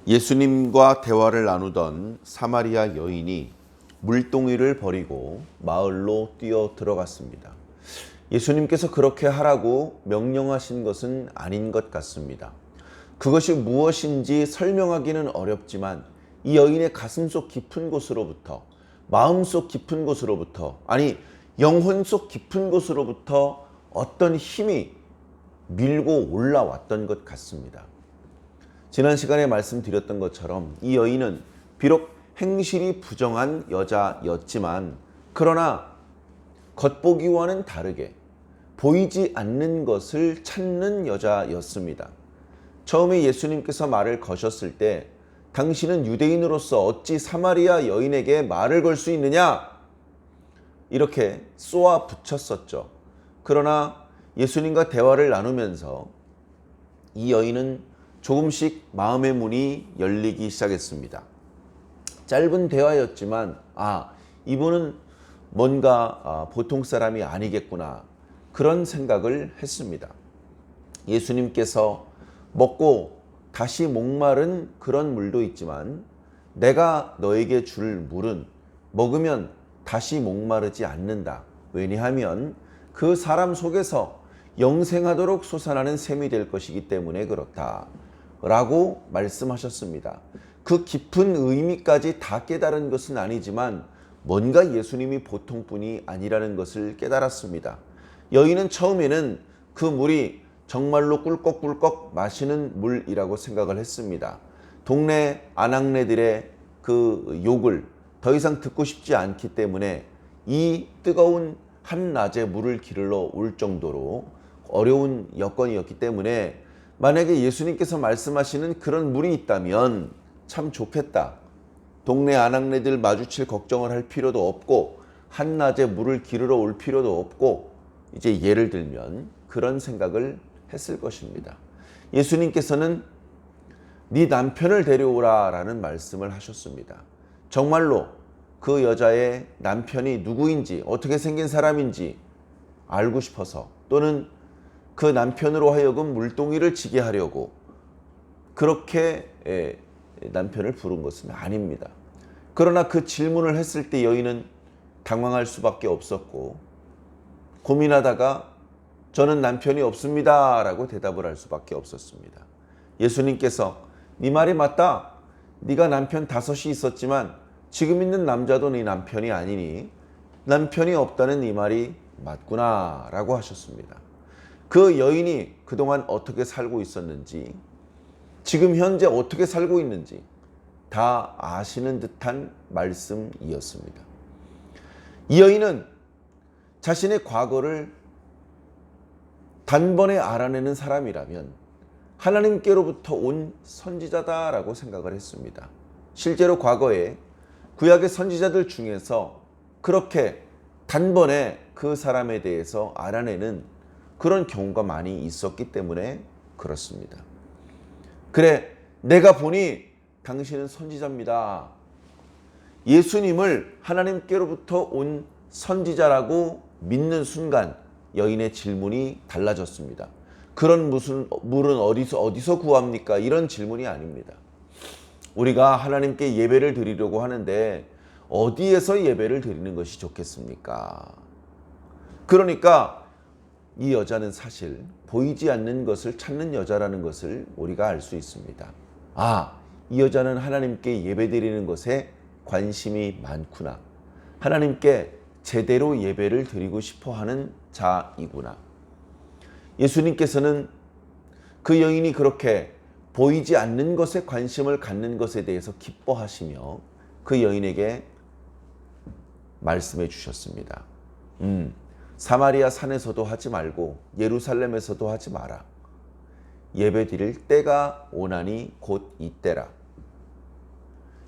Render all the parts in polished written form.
예수님과 대화를 나누던 사마리아 여인이 물동이를 버리고 마을로 뛰어 들어갔습니다. 예수님께서 그렇게 하라고 명령하신 것은 아닌 것 같습니다. 그것이 무엇인지 설명하기는 어렵지만 이 여인의 가슴속 깊은 곳으로부터, 마음속 깊은 곳으로부터, 아니 영혼 속 깊은 곳으로부터 어떤 힘이 밀고 올라왔던 것 같습니다. 지난 시간에 말씀드렸던 것처럼 이 여인은 비록 행실이 부정한 여자였지만 그러나 겉보기와는 다르게 보이지 않는 것을 찾는 여자였습니다. 처음에 예수님께서 말을 거셨을 때 당신은 유대인으로서 어찌 사마리아 여인에게 말을 걸 수 있느냐? 이렇게 쏘아 붙였었죠. 그러나 예수님과 대화를 나누면서 이 여인은 조금씩 마음의 문이 열리기 시작했습니다. 짧은 대화였지만 이분은 뭔가 보통 사람이 아니겠구나 그런 생각을 했습니다. 예수님께서 먹고 다시 목마른 그런 물도 있지만 내가 너에게 줄 물은 먹으면 다시 목마르지 않는다. 왜냐하면 그 사람 속에서 영생하도록 솟아나는 샘이 될 것이기 때문에 그렇다 라고 말씀하셨습니다. 그 깊은 의미까지 다 깨달은 것은 아니지만 뭔가 예수님이 보통 분이 아니라는 것을 깨달았습니다. 여인은 처음에는 그 물이 정말로 꿀꺽꿀꺽 마시는 물이라고 생각을 했습니다. 동네 아낙네들의 그 욕을 더 이상 듣고 싶지 않기 때문에 이 뜨거운 한낮에 물을 기르러 올 정도로 어려운 여건이었기 때문에 만약에 예수님께서 말씀하시는 그런 물이 있다면 참 좋겠다. 동네 아낙네들 마주칠 걱정을 할 필요도 없고 한낮에 물을 기르러 올 필요도 없고 이제 예를 들면 그런 생각을 했을 것입니다. 예수님께서는 네 남편을 데려오라 라는 말씀을 하셨습니다. 정말로 그 여자의 남편이 누구인지 어떻게 생긴 사람인지 알고 싶어서 또는 그 남편으로 하여금 물동이를 지게 하려고 그렇게 남편을 부른 것은 아닙니다. 그러나 그 질문을 했을 때 여인은 당황할 수밖에 없었고 고민하다가 저는 남편이 없습니다 라고 대답을 할 수밖에 없었습니다. 예수님께서 네 말이 맞다. 네가 남편 5이 있었지만 지금 있는 남자도 네 남편이 아니니 남편이 없다는 네 말이 맞구나 라고 하셨습니다. 그 여인이 그동안 어떻게 살고 있었는지 지금 현재 어떻게 살고 있는지 다 아시는 듯한 말씀이었습니다. 이 여인은 자신의 과거를 단번에 알아내는 사람이라면 하나님께로부터 온 선지자다라고 생각을 했습니다. 실제로 과거에 구약의 선지자들 중에서 그렇게 단번에 그 사람에 대해서 알아내는 그런 경우가 많이 있었기 때문에 그렇습니다. 그래, 내가 보니 당신은 선지자입니다. 예수님을 하나님께로부터 온 선지자라고 믿는 순간 여인의 질문이 달라졌습니다. 그런 무슨 물은 어디서 구합니까? 이런 질문이 아닙니다. 우리가 하나님께 예배를 드리려고 하는데 어디에서 예배를 드리는 것이 좋겠습니까? 그러니까 이 여자는 사실 보이지 않는 것을 찾는 여자라는 것을 우리가 알 수 있습니다. 이 여자는 하나님께 예배드리는 것에 관심이 많구나. 하나님께 제대로 예배를 드리고 싶어하는 자이구나. 예수님께서는 그 여인이 그렇게 보이지 않는 것에 관심을 갖는 것에 대해서 기뻐하시며 그 여인에게 말씀해 주셨습니다. 사마리아 산에서도 하지 말고 예루살렘에서도 하지 마라. 예배 드릴 때가 오나니 곧 이때라.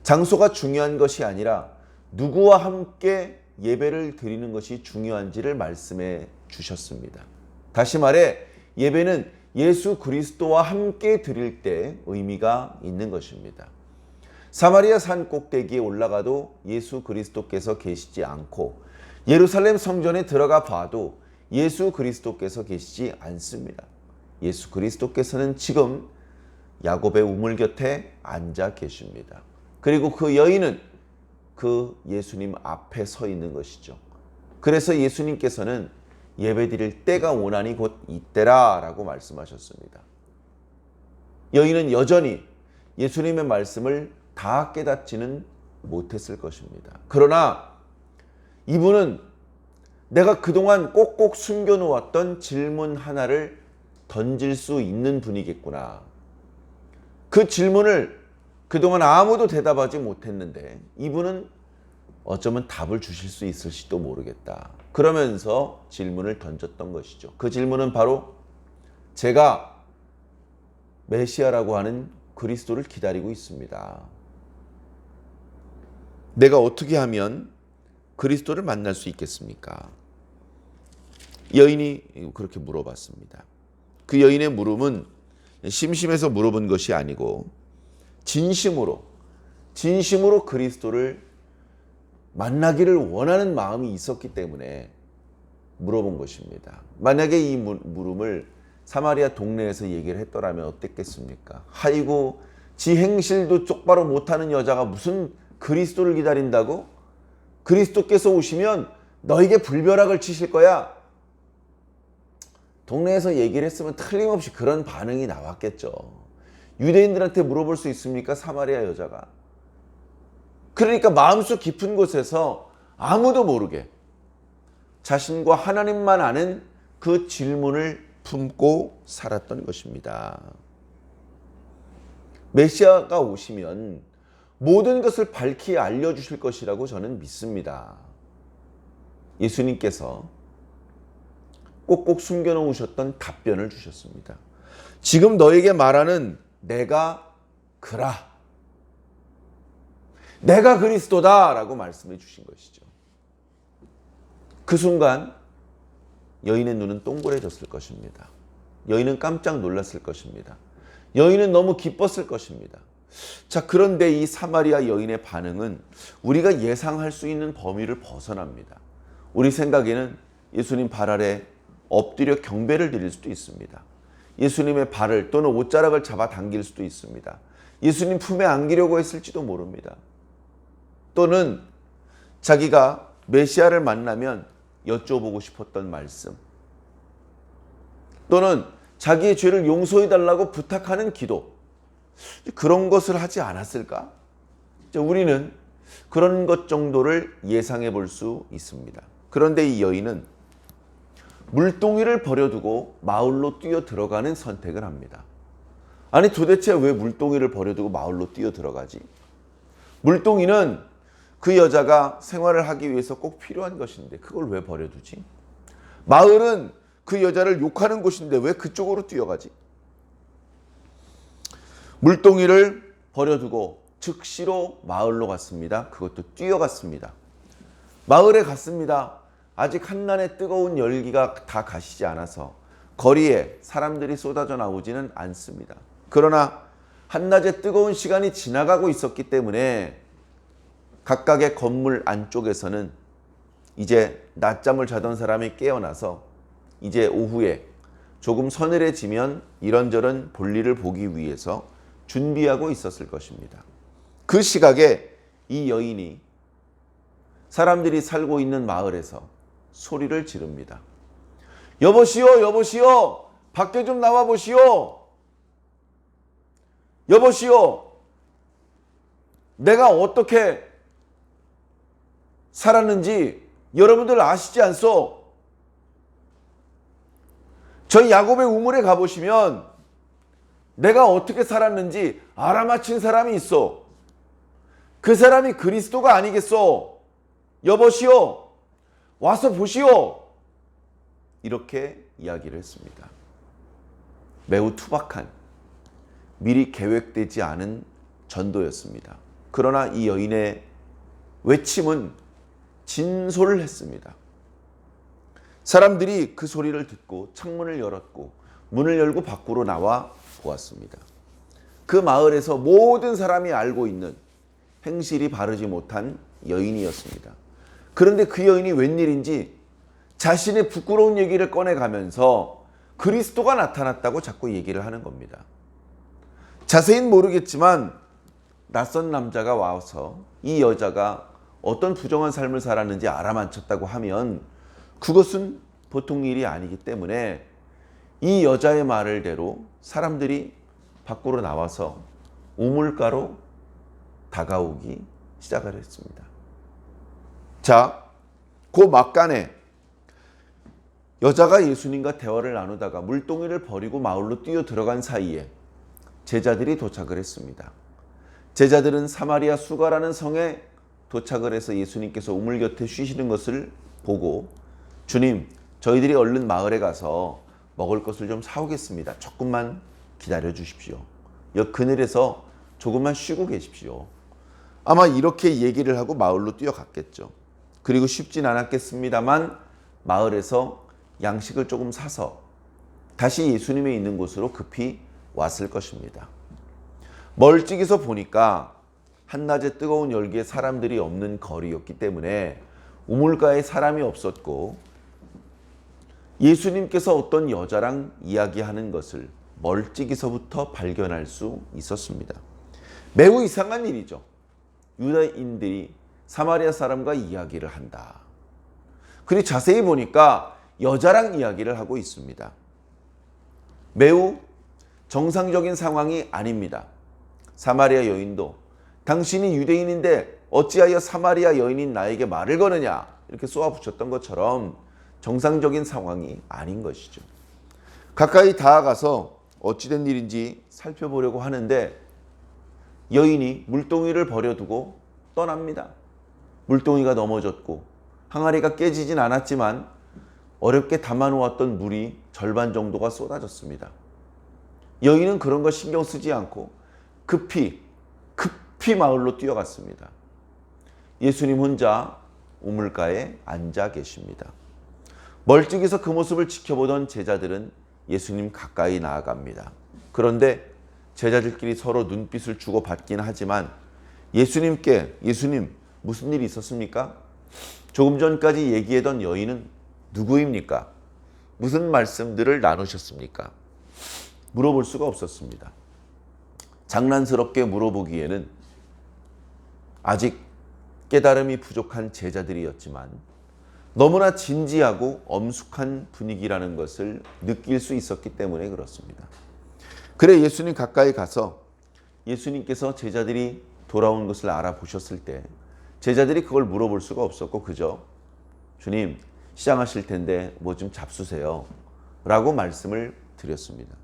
장소가 중요한 것이 아니라 누구와 함께 예배를 드리는 것이 중요한지를 말씀해 주셨습니다. 다시 말해 예배는 예수 그리스도와 함께 드릴 때 의미가 있는 것입니다. 사마리아 산 꼭대기에 올라가도 예수 그리스도께서 계시지 않고 예루살렘 성전에 들어가 봐도 예수 그리스도께서 계시지 않습니다. 예수 그리스도께서는 지금 야곱의 우물 곁에 앉아 계십니다. 그리고 그 여인은 그 예수님 앞에 서 있는 것이죠. 그래서 예수님께서는 예배드릴 때가 오나니 곧 이때라 라고 말씀하셨습니다. 여인은 여전히 예수님의 말씀을 다 깨닫지는 못했을 것입니다. 그러나 이분은 내가 그동안 꼭꼭 숨겨놓았던 질문 하나를 던질 수 있는 분이겠구나. 그 질문을 그동안 아무도 대답하지 못했는데 이분은 어쩌면 답을 주실 수 있을지도 모르겠다. 그러면서 질문을 던졌던 것이죠. 그 질문은 바로 제가 메시아라고 하는 그리스도를 기다리고 있습니다. 내가 어떻게 하면 그리스도를 만날 수 있겠습니까? 여인이 그렇게 물어봤습니다. 그 여인의 물음은 심심해서 물어본 것이 아니고 진심으로 그리스도를 만나기를 원하는 마음이 있었기 때문에 물어본 것입니다. 만약에 이 물음을 사마리아 동네에서 얘기를 했더라면 어땠겠습니까? 아이고, 지 행실도 똑바로 못하는 여자가 무슨 그리스도를 기다린다고? 그리스도께서 오시면 너에게 불벼락을 치실 거야. 동네에서 얘기를 했으면 틀림없이 그런 반응이 나왔겠죠. 유대인들한테 물어볼 수 있습니까? 사마리아 여자가. 그러니까 마음속 깊은 곳에서 아무도 모르게 자신과 하나님만 아는 그 질문을 품고 살았던 것입니다. 메시아가 오시면 모든 것을 밝히 알려주실 것이라고 저는 믿습니다. 예수님께서 꼭꼭 숨겨놓으셨던 답변을 주셨습니다. 지금 너에게 말하는 내가 그라. 내가 그리스도다 라고 말씀해 주신 것이죠. 그 순간 여인의 눈은 동그래졌을 것입니다. 여인은 깜짝 놀랐을 것입니다. 여인은 너무 기뻤을 것입니다. 자, 그런데 이 사마리아 여인의 반응은 우리가 예상할 수 있는 범위를 벗어납니다. 우리 생각에는 예수님 발 아래 엎드려 경배를 드릴 수도 있습니다. 예수님의 발을 또는 옷자락을 잡아 당길 수도 있습니다. 예수님 품에 안기려고 했을지도 모릅니다. 또는 자기가 메시아를 만나면 여쭤보고 싶었던 말씀, 또는 자기의 죄를 용서해달라고 부탁하는 기도, 그런 것을 하지 않았을까? 우리는 그런 것 정도를 예상해 볼 수 있습니다. 그런데 이 여인은 물동이를 버려두고 마을로 뛰어 들어가는 선택을 합니다. 아니, 도대체 왜 물동이를 버려두고 마을로 뛰어 들어가지? 물동이는 그 여자가 생활을 하기 위해서 꼭 필요한 것인데 그걸 왜 버려두지? 마을은 그 여자를 욕하는 곳인데 왜 그쪽으로 뛰어가지? 물동이를 버려두고 즉시로 마을로 갔습니다. 그것도 뛰어갔습니다. 마을에 갔습니다. 아직 한낮의 뜨거운 열기가 다 가시지 않아서 거리에 사람들이 쏟아져 나오지는 않습니다. 그러나 한낮의 뜨거운 시간이 지나가고 있었기 때문에 각각의 건물 안쪽에서는 이제 낮잠을 자던 사람이 깨어나서 이제 오후에 조금 서늘해지면 이런저런 볼일을 보기 위해서 준비하고 있었을 것입니다. 그 시각에 이 여인이 사람들이 살고 있는 마을에서 소리를 지릅니다. 여보시오, 여보시오, 밖에 좀 나와 보시오. 여보시오, 내가 어떻게 살았는지 여러분들 아시지 않소? 저희 야곱의 우물에 가보시면 내가 어떻게 살았는지 알아맞힌 사람이 있어. 그 사람이 그리스도가 아니겠소? 여보시오, 와서 보시오. 이렇게 이야기를 했습니다. 매우 투박한, 미리 계획되지 않은 전도였습니다. 그러나 이 여인의 외침은 진솔을 했습니다. 사람들이 그 소리를 듣고 창문을 열었고 문을 열고 밖으로 나와 보았습니다. 그 마을에서 모든 사람이 알고 있는 행실이 바르지 못한 여인이었습니다. 그런데 그 여인이 웬일인지 자신의 부끄러운 얘기를 꺼내가면서 그리스도가 나타났다고 자꾸 얘기를 하는 겁니다. 자세히는 모르겠지만 낯선 남자가 와서 이 여자가 어떤 부정한 삶을 살았는지 알아맞혔다고 하면 그것은 보통 일이 아니기 때문에 이 여자의 말을 대로 사람들이 밖으로 나와서 우물가로 다가오기 시작을 했습니다. 자, 그 막간에 여자가 예수님과 대화를 나누다가 물동이를 버리고 마을로 뛰어 들어간 사이에 제자들이 도착을 했습니다. 제자들은 사마리아 수가라는 성에 도착을 해서 예수님께서 우물 곁에 쉬시는 것을 보고 주님, 저희들이 얼른 마을에 가서 먹을 것을 좀 사오겠습니다. 조금만 기다려 주십시오. 그늘에서 조금만 쉬고 계십시오. 아마 이렇게 얘기를 하고 마을로 뛰어갔겠죠. 그리고 쉽진 않았겠습니다만 마을에서 양식을 조금 사서 다시 예수님의 있는 곳으로 급히 왔을 것입니다. 멀찍이서 보니까 한낮의 뜨거운 열기에 사람들이 없는 거리였기 때문에 우물가에 사람이 없었고 예수님께서 어떤 여자랑 이야기하는 것을 멀찍이서부터 발견할 수 있었습니다. 매우 이상한 일이죠. 유다인들이 사마리아 사람과 이야기를 한다. 그리고 자세히 보니까 여자랑 이야기를 하고 있습니다. 매우 정상적인 상황이 아닙니다. 사마리아 여인도 당신이 유대인인데 어찌하여 사마리아 여인인 나에게 말을 거느냐 이렇게 쏘아붙였던 것처럼 정상적인 상황이 아닌 것이죠. 가까이 다가가서 어찌된 일인지 살펴보려고 하는데 여인이 물동이를 버려두고 떠납니다. 물동이가 넘어졌고 항아리가 깨지진 않았지만 어렵게 담아놓았던 물이 절반 정도가 쏟아졌습니다. 여인은 그런 거 신경 쓰지 않고 급히 마을로 뛰어갔습니다. 예수님 혼자 우물가에 앉아 계십니다. 멀찍이서 그 모습을 지켜보던 제자들은 예수님 가까이 나아갑니다. 그런데 제자들끼리 서로 눈빛을 주고받긴 하지만 예수님 무슨 일이 있었습니까? 조금 전까지 얘기하던 여인은 누구입니까? 무슨 말씀들을 나누셨습니까? 물어볼 수가 없었습니다. 장난스럽게 물어보기에는 아직 깨달음이 부족한 제자들이었지만 너무나 진지하고 엄숙한 분위기라는 것을 느낄 수 있었기 때문에 그렇습니다. 그래 예수님 가까이 가서 예수님께서 제자들이 돌아온 것을 알아보셨을 때 제자들이 그걸 물어볼 수가 없었고 그저 주님 시장하실 텐데 뭐 좀 잡수세요 라고 말씀을 드렸습니다.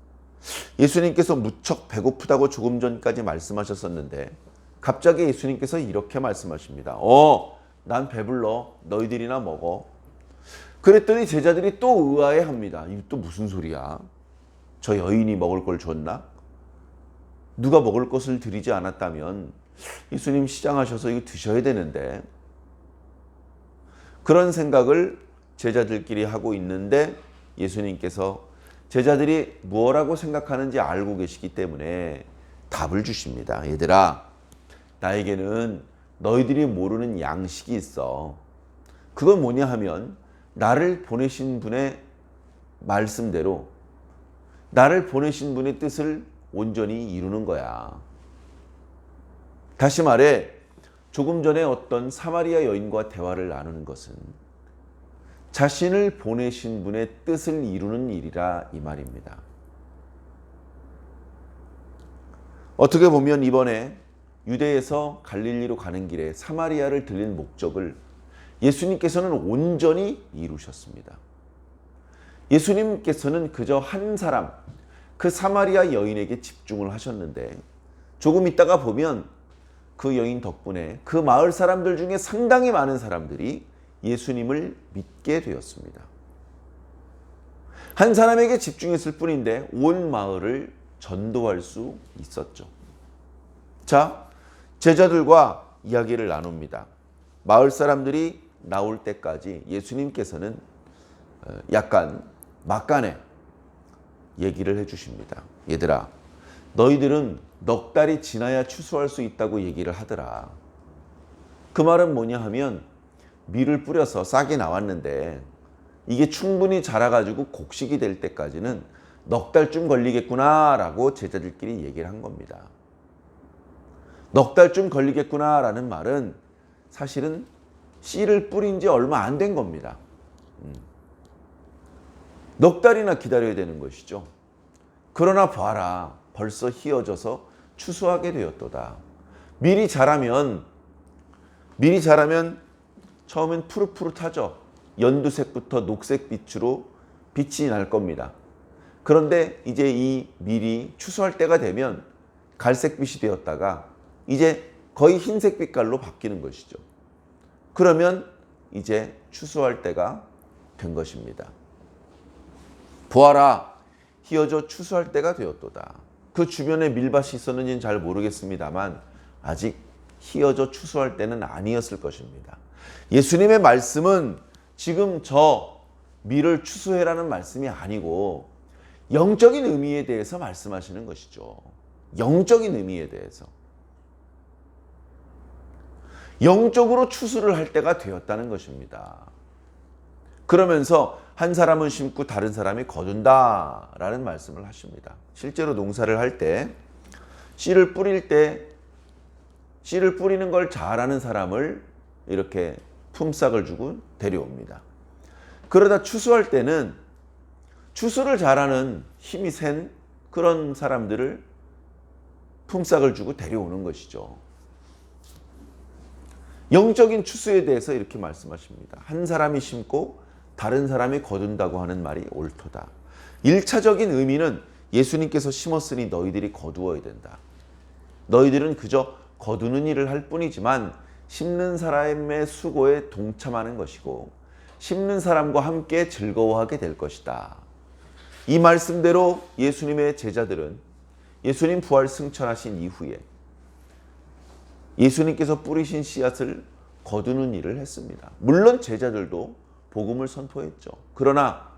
예수님께서 무척 배고프다고 조금 전까지 말씀하셨었는데 갑자기 예수님께서 이렇게 말씀하십니다. 난 배불러. 너희들이나 먹어. 그랬더니 제자들이 또 의아해합니다. 이거 또 무슨 소리야? 저 여인이 먹을 걸 줬나? 누가 먹을 것을 드리지 않았다면 예수님 시장하셔서 이거 드셔야 되는데 그런 생각을 제자들끼리 하고 있는데 예수님께서 제자들이 무엇라고 생각하는지 알고 계시기 때문에 답을 주십니다. 얘들아, 나에게는 너희들이 모르는 양식이 있어. 그건 뭐냐 하면 나를 보내신 분의 말씀대로 나를 보내신 분의 뜻을 온전히 이루는 거야. 다시 말해 조금 전에 어떤 사마리아 여인과 대화를 나누는 것은 자신을 보내신 분의 뜻을 이루는 일이라 이 말입니다. 어떻게 보면 이번에 유대에서 갈릴리로 가는 길에 사마리아를 들린 목적을 예수님께서는 온전히 이루셨습니다. 예수님께서는 그저 한 사람, 그 사마리아 여인에게 집중을 하셨는데 조금 있다가 보면 그 여인 덕분에 그 마을 사람들 중에 상당히 많은 사람들이 예수님을 믿게 되었습니다. 한 사람에게 집중했을 뿐인데 온 마을을 전도할 수 있었죠. 자, 제자들과 이야기를 나눕니다. 마을 사람들이 나올 때까지 예수님께서는 약간 막간에 얘기를 해주십니다. 얘들아, 너희들은 넉 달이 지나야 추수할 수 있다고 얘기를 하더라. 그 말은 뭐냐 하면 밀을 뿌려서 싹이 나왔는데 이게 충분히 자라가지고 곡식이 될 때까지는 넉 달쯤 걸리겠구나 라고 제자들끼리 얘기를 한 겁니다. 넉 달쯤 걸리겠구나라는 말은 사실은 씨를 뿌린 지 얼마 안 된 겁니다. 넉 달이나 기다려야 되는 것이죠. 그러나 봐라, 벌써 휘어져서 추수하게 되었도다. 미리 자라면 처음엔 푸릇푸릇하죠. 연두색부터 녹색빛으로 빛이 날 겁니다. 그런데 이제 이 밀이 추수할 때가 되면 갈색빛이 되었다가 이제 거의 흰색 빛깔로 바뀌는 것이죠. 그러면 이제 추수할 때가 된 것입니다. 보아라, 휘어져 추수할 때가 되었도다. 그 주변에 밀밭이 있었는지는 잘 모르겠습니다만 아직 휘어져 추수할 때는 아니었을 것입니다. 예수님의 말씀은 지금 저 밀을 추수해라는 말씀이 아니고 영적인 의미에 대해서 말씀하시는 것이죠. 영적인 의미에 대해서. 영적으로 추수를 할 때가 되었다는 것입니다. 그러면서 한 사람은 심고 다른 사람이 거둔다라는 말씀을 하십니다. 실제로 농사를 할 때 씨를 뿌리는 걸 잘하는 사람을 이렇게 품삯을 주고 데려옵니다. 그러다 추수할 때는 추수를 잘하는 힘이 센 그런 사람들을 품삯을 주고 데려오는 것이죠. 영적인 추수에 대해서 이렇게 말씀하십니다. 한 사람이 심고 다른 사람이 거둔다고 하는 말이 옳도다. 1차적인 의미는 예수님께서 심었으니 너희들이 거두어야 된다. 너희들은 그저 거두는 일을 할 뿐이지만 심는 사람의 수고에 동참하는 것이고 심는 사람과 함께 즐거워하게 될 것이다. 이 말씀대로 예수님의 제자들은 예수님 부활 승천하신 이후에 예수님께서 뿌리신 씨앗을 거두는 일을 했습니다. 물론 제자들도 복음을 선포했죠. 그러나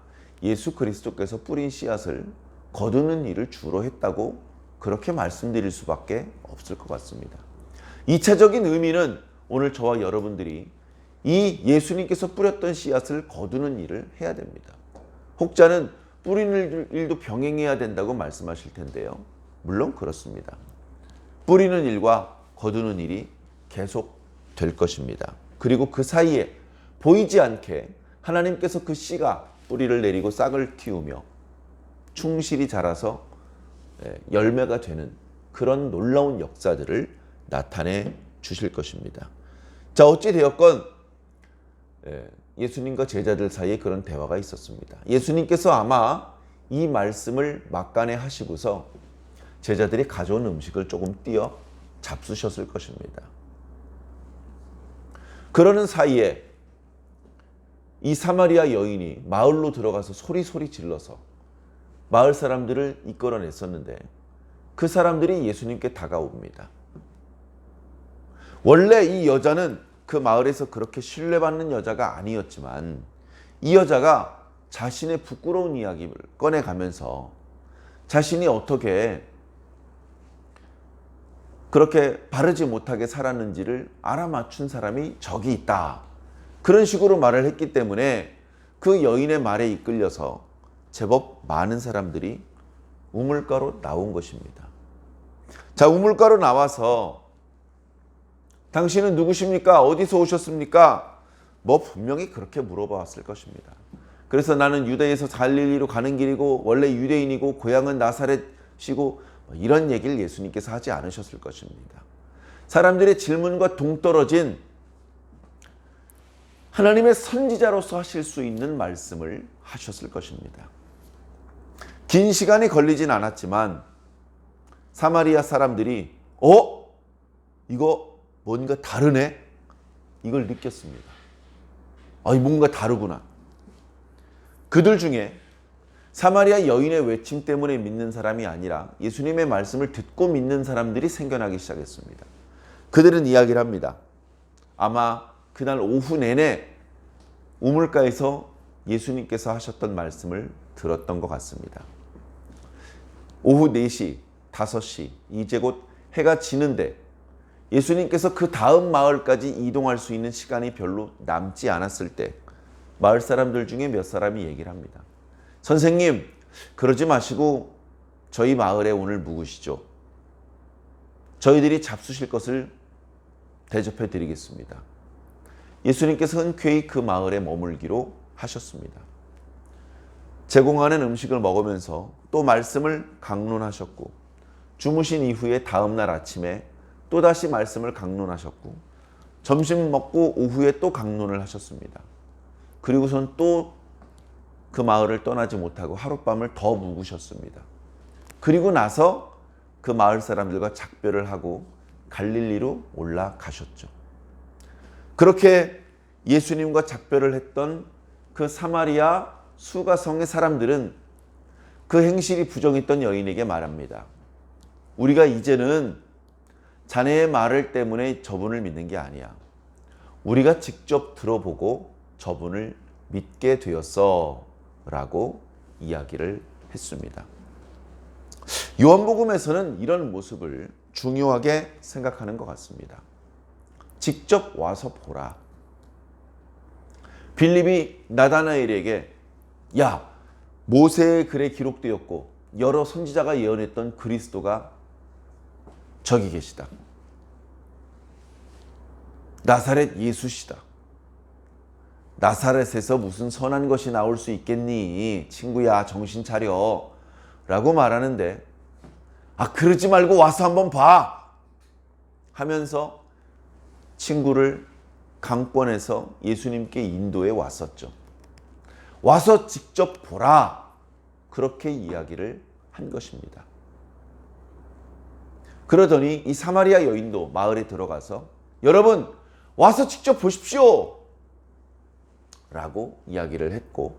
예수 그리스도께서 뿌린 씨앗을 거두는 일을 주로 했다고 그렇게 말씀드릴 수밖에 없을 것 같습니다. 2차적인 의미는 오늘 저와 여러분들이 이 예수님께서 뿌렸던 씨앗을 거두는 일을 해야 됩니다. 혹자는 뿌리는 일도 병행해야 된다고 말씀하실 텐데요. 물론 그렇습니다. 뿌리는 일과 거두는 일이 계속 될 것입니다. 그리고 그 사이에 보이지 않게 하나님께서 그 씨가 뿌리를 내리고 싹을 틔우며 충실히 자라서 열매가 되는 그런 놀라운 역사들을 나타내 주실 것입니다. 자, 어찌 되었건 예수님과 제자들 사이에 그런 대화가 있었습니다. 예수님께서 아마 이 말씀을 막간에 하시고서 제자들이 가져온 음식을 조금 띄어 잡수셨을 것입니다. 그러는 사이에 이 사마리아 여인이 마을로 들어가서 소리 질러서 마을 사람들을 이끌어냈었는데 그 사람들이 예수님께 다가옵니다. 원래 이 여자는 그 마을에서 그렇게 신뢰받는 여자가 아니었지만 이 여자가 자신의 부끄러운 이야기를 꺼내가면서 자신이 어떻게 그렇게 바르지 못하게 살았는지를 알아맞춘 사람이 저기 있다. 그런 식으로 말을 했기 때문에 그 여인의 말에 이끌려서 제법 많은 사람들이 우물가로 나온 것입니다. 자, 우물가로 나와서 당신은 누구십니까? 어디서 오셨습니까? 뭐 분명히 그렇게 물어봤을 것입니다. 그래서 나는 유대에서 갈릴리로 가는 길이고 원래 유대인이고 고향은 나사렛이고 이런 얘기를 예수님께서 하지 않으셨을 것입니다. 사람들의 질문과 동떨어진 하나님의 선지자로서 하실 수 있는 말씀을 하셨을 것입니다. 긴 시간이 걸리진 않았지만 사마리아 사람들이 이거 뭔가 다르네? 이걸 느꼈습니다. 뭔가 다르구나. 그들 중에 사마리아 여인의 외침 때문에 믿는 사람이 아니라 예수님의 말씀을 듣고 믿는 사람들이 생겨나기 시작했습니다. 그들은 이야기를 합니다. 아마 그날 오후 내내 우물가에서 예수님께서 하셨던 말씀을 들었던 것 같습니다. 오후 4시, 5시, 이제 곧 해가 지는데 예수님께서 그 다음 마을까지 이동할 수 있는 시간이 별로 남지 않았을 때 마을 사람들 중에 몇 사람이 얘기를 합니다. 선생님, 그러지 마시고 저희 마을에 오늘 묵으시죠. 저희들이 잡수실 것을 대접해 드리겠습니다. 예수님께서 흔쾌히 그 마을에 머물기로 하셨습니다. 제공하는 음식을 먹으면서 또 말씀을 강론하셨고, 주무신 이후에 다음날 아침에 또다시 말씀을 강론하셨고, 점심 먹고 오후에 또 강론을 하셨습니다. 그리고선 또 그 마을을 떠나지 못하고 하룻밤을 더 묵으셨습니다. 그리고 나서 그 마을 사람들과 작별을 하고 갈릴리로 올라가셨죠. 그렇게 예수님과 작별을 했던 그 사마리아 수가성의 사람들은 그 행실이 부정했던 여인에게 말합니다. 우리가 이제는 자네의 말을 때문에 저분을 믿는 게 아니야. 우리가 직접 들어보고 저분을 믿게 되었어 라고 이야기를 했습니다. 요한복음에서는 이런 모습을 중요하게 생각하는 것 같습니다. 직접 와서 보라. 빌립이 나다나엘에게 야, 모세의 글에 기록되었고 여러 선지자가 예언했던 그리스도가 저기 계시다. 나사렛 예수시다. 나사렛에서 무슨 선한 것이 나올 수 있겠니? 친구야, 정신 차려. 라고 말하는데, 그러지 말고 와서 한번 봐. 하면서 친구를 강권해서 예수님께 인도해 왔었죠. 와서 직접 보라. 그렇게 이야기를 한 것입니다. 그러더니 이 사마리아 여인도 마을에 들어가서 여러분, 와서 직접 보십시오. 라고 이야기를 했고,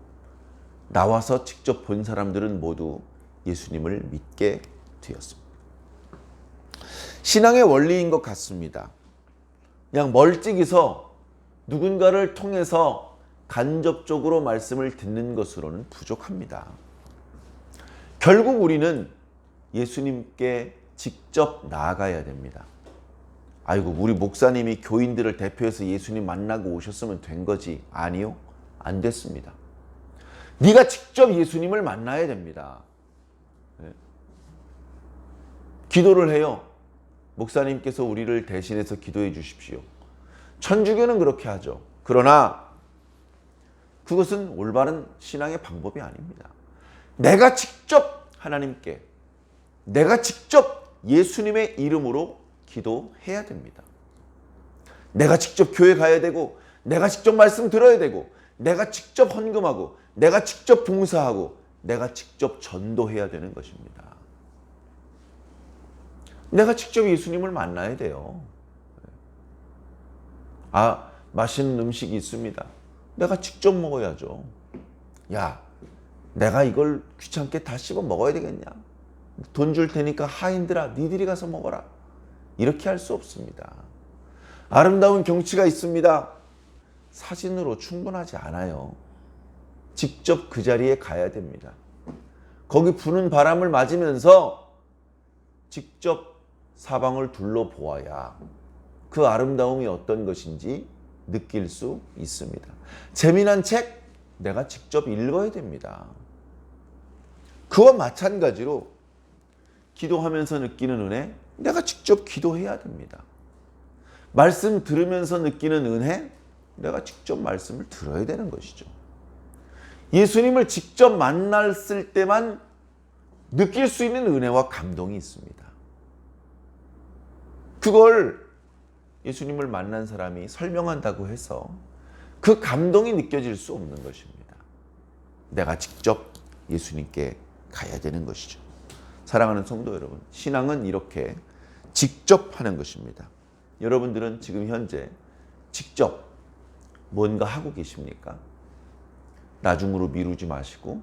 나와서 직접 본 사람들은 모두 예수님을 믿게 되었습니다. 신앙의 원리인 것 같습니다. 그냥 멀찍이서 누군가를 통해서 간접적으로 말씀을 듣는 것으로는 부족합니다. 결국 우리는 예수님께 직접 나아가야 됩니다. 아이고, 우리 목사님이 교인들을 대표해서 예수님 만나고 오셨으면 된 거지. 아니요, 안 됐습니다. 네가 직접 예수님을 만나야 됩니다. 기도를 해요. 목사님께서 우리를 대신해서 기도해 주십시오. 천주교는 그렇게 하죠. 그러나 그것은 올바른 신앙의 방법이 아닙니다. 내가 직접 하나님께, 내가 직접 예수님의 이름으로 기도해야 됩니다. 내가 직접 교회 가야 되고, 내가 직접 말씀 들어야 되고, 내가 직접 헌금하고, 내가 직접 봉사하고, 내가 직접 전도해야 되는 것입니다. 내가 직접 예수님을 만나야 돼요. 맛있는 음식이 있습니다. 내가 직접 먹어야죠. 야, 내가 이걸 귀찮게 다 씹어 먹어야 되겠냐? 돈 줄 테니까 하인들아, 니들이 가서 먹어라. 이렇게 할 수 없습니다. 아름다운 경치가 있습니다. 사진으로 충분하지 않아요. 직접 그 자리에 가야 됩니다. 거기 부는 바람을 맞으면서 직접 사방을 둘러보아야 그 아름다움이 어떤 것인지 느낄 수 있습니다. 재미난 책, 내가 직접 읽어야 됩니다. 그와 마찬가지로 기도하면서 느끼는 은혜, 내가 직접 기도해야 됩니다. 말씀 들으면서 느끼는 은혜, 내가 직접 말씀을 들어야 되는 것이죠. 예수님을 직접 만났을 때만 느낄 수 있는 은혜와 감동이 있습니다. 그걸 예수님을 만난 사람이 설명한다고 해서 그 감동이 느껴질 수 없는 것입니다. 내가 직접 예수님께 가야 되는 것이죠. 사랑하는 성도 여러분, 신앙은 이렇게 직접 하는 것입니다. 여러분들은 지금 현재 직접 뭔가 하고 계십니까? 나중으로 미루지 마시고,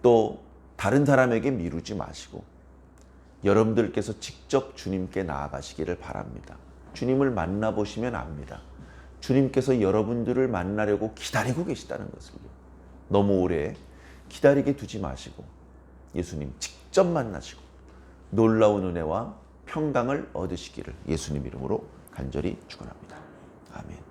또 다른 사람에게 미루지 마시고, 여러분들께서 직접 주님께 나아가시기를 바랍니다. 주님을 만나보시면 압니다. 주님께서 여러분들을 만나려고 기다리고 계시다는 것을요. 너무 오래 기다리게 두지 마시고 예수님 직접 만나시고 놀라운 은혜와 평강을 얻으시기를 예수님 이름으로 간절히 축원합니다. 아멘.